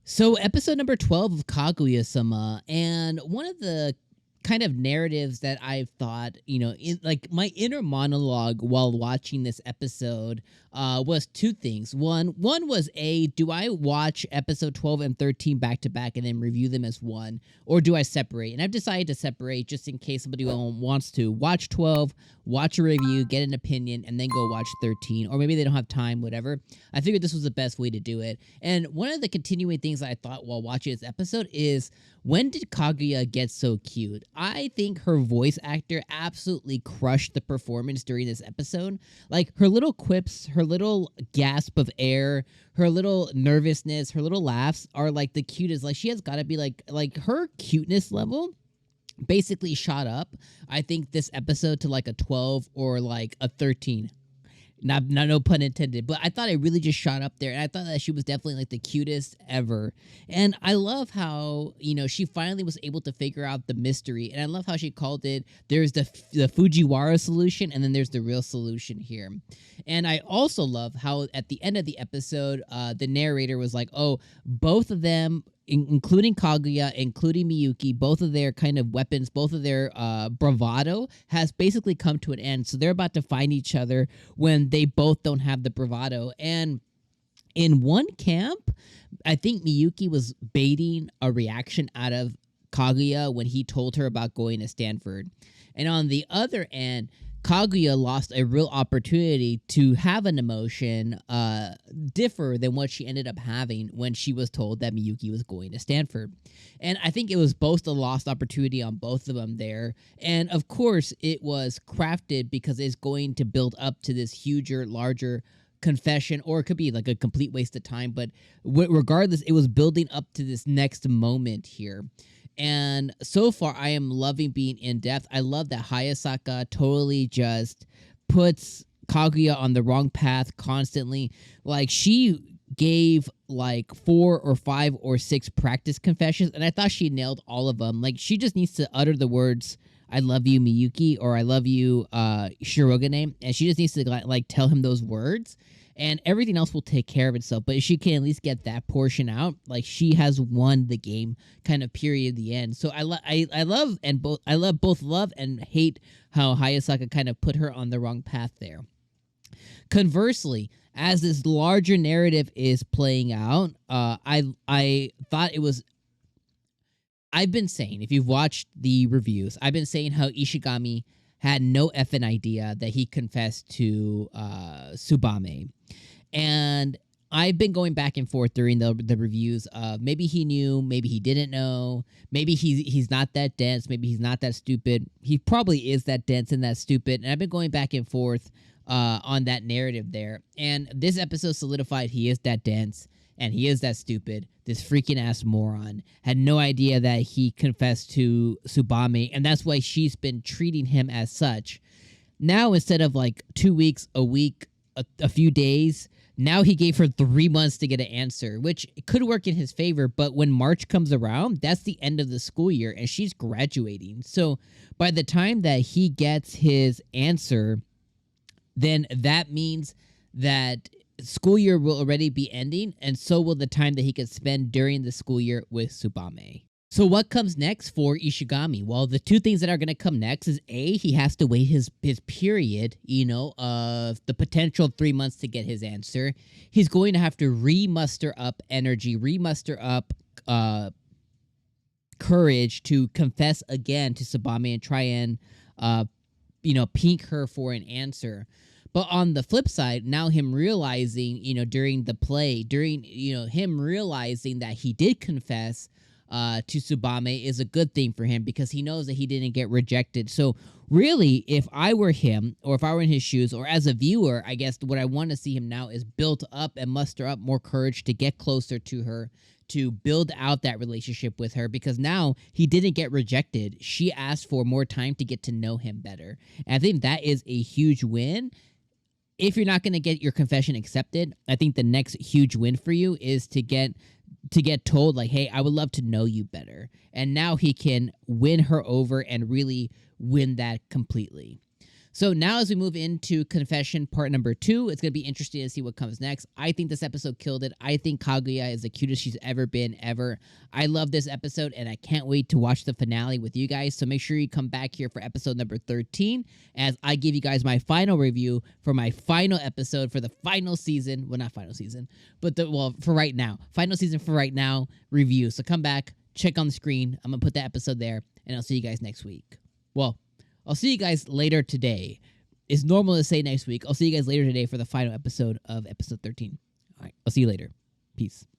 So, episode number 12 of Kaguya-sama, and one of the kind of narratives that I've thought, in like my inner monologue while watching this episode, was two things. One was do I watch episode 12 and 13 back to back and then review them as one, or do I separate? And I've decided to separate just in case somebody wants to watch 12, watch a review, get an opinion, and then go watch 13, or maybe they don't have time, whatever. I figured this was the best way to do it. And one of the continuing things I thought while watching this episode is, when did Kaguya get so cute? I think her voice actor absolutely crushed the performance during this episode. Like, her little quips, her little gasp of air, her little nervousness, her little laughs are like the cutest. Like, she has got to be like her cuteness level basically shot up, I think, this episode to like a 12 or like a 13. Not no pun intended, but I thought it really just shot up there, and I thought that she was definitely like the cutest ever. And I love how, she finally was able to figure out the mystery, and I love how she called it, there's the Fujiwara solution, and then there's the real solution here. And I also love how at the end of the episode, the narrator was like, oh, both of them, including Kaguya, including Miyuki, both of their kind of weapons, both of their bravado has basically come to an end. So they're about to find each other when they both don't have the bravado. And in one camp, I think Miyuki was baiting a reaction out of Kaguya when he told her about going to Stanford. And on the other end, Kaguya lost a real opportunity to have an emotion differ than what she ended up having when she was told that Miyuki was going to Stanford. And I think it was both a lost opportunity on both of them there. And of course, it was crafted because it's going to build up to this huger, larger confession, or it could be like a complete waste of time. But regardless, it was building up to this next moment here. And so far, I am loving being in depth. I love that Hayasaka totally just puts Kaguya on the wrong path constantly. Like, she gave like 4 or 5 or 6 practice confessions, and I thought she nailed all of them. Like, she just needs to utter the words, I love you, Miyuki, or I love you, Shirogane, and she just needs to like tell him those words, and everything else will take care of itself. But if she can at least get that portion out, like, she has won the game, kind of period, the end. So I love both love and hate how Hayasaka kind of put her on the wrong path there. Conversely, as this larger narrative is playing out, I thought it was, I've been saying, if you've watched the reviews, I've been saying how Ishigami had no effing idea that he confessed to Tsubame. And I've been going back and forth during the reviews of maybe he knew, maybe he didn't know, maybe he's not that dense, maybe he's not that stupid. He probably is that dense and that stupid. And I've been going back and forth on that narrative there. And this episode solidified he is that dense and he is that stupid. This freaking ass moron had no idea that he confessed to Tsubame, and that's why she's been treating him as such. Now, instead of like 2 weeks, a week, a few days, now he gave her 3 months to get an answer, which could work in his favor. But when March comes around, that's the end of the school year, and she's graduating. So by the time that he gets his answer, then that means that school year will already be ending, and so will the time that he could spend during the school year with Tsubame. So what comes next for Ishigami? Well, the two things that are going to come next is A, he has to wait his period, of the potential 3 months to get his answer. He's going to have to re-muster up energy, re-muster up courage to confess again to Tsubame and try and, pink her for an answer. But on the flip side, now him realizing, during the play, him realizing that he did confess to Tsubame is a good thing for him, because he knows that he didn't get rejected. So really, if I were him, or if I were in his shoes, or as a viewer, I guess what I want to see him now is build up and muster up more courage to get closer to her, to build out that relationship with her, because now he didn't get rejected. She asked for more time to get to know him better. And I think that is a huge win. If you're not going to get your confession accepted, I think the next huge win for you is to get told, like, hey, I would love to know you better. And now he can win her over and really win that completely. So now as we move into Confession part number 2, it's going to be interesting to see what comes next. I think this episode killed it. I think Kaguya is the cutest she's ever been, ever. I love this episode, and I can't wait to watch the finale with you guys. So make sure you come back here for episode number 13 as I give you guys my final review for my final episode for the final season. Well, not final season, but for right now. Final season for right now review. So come back, check on the screen. I'm going to put the episode there, and I'll see you guys next week. Well, I'll see you guys later today. It's normal to say next week. I'll see you guys later today for the final episode of episode 13. All right. I'll see you later. Peace.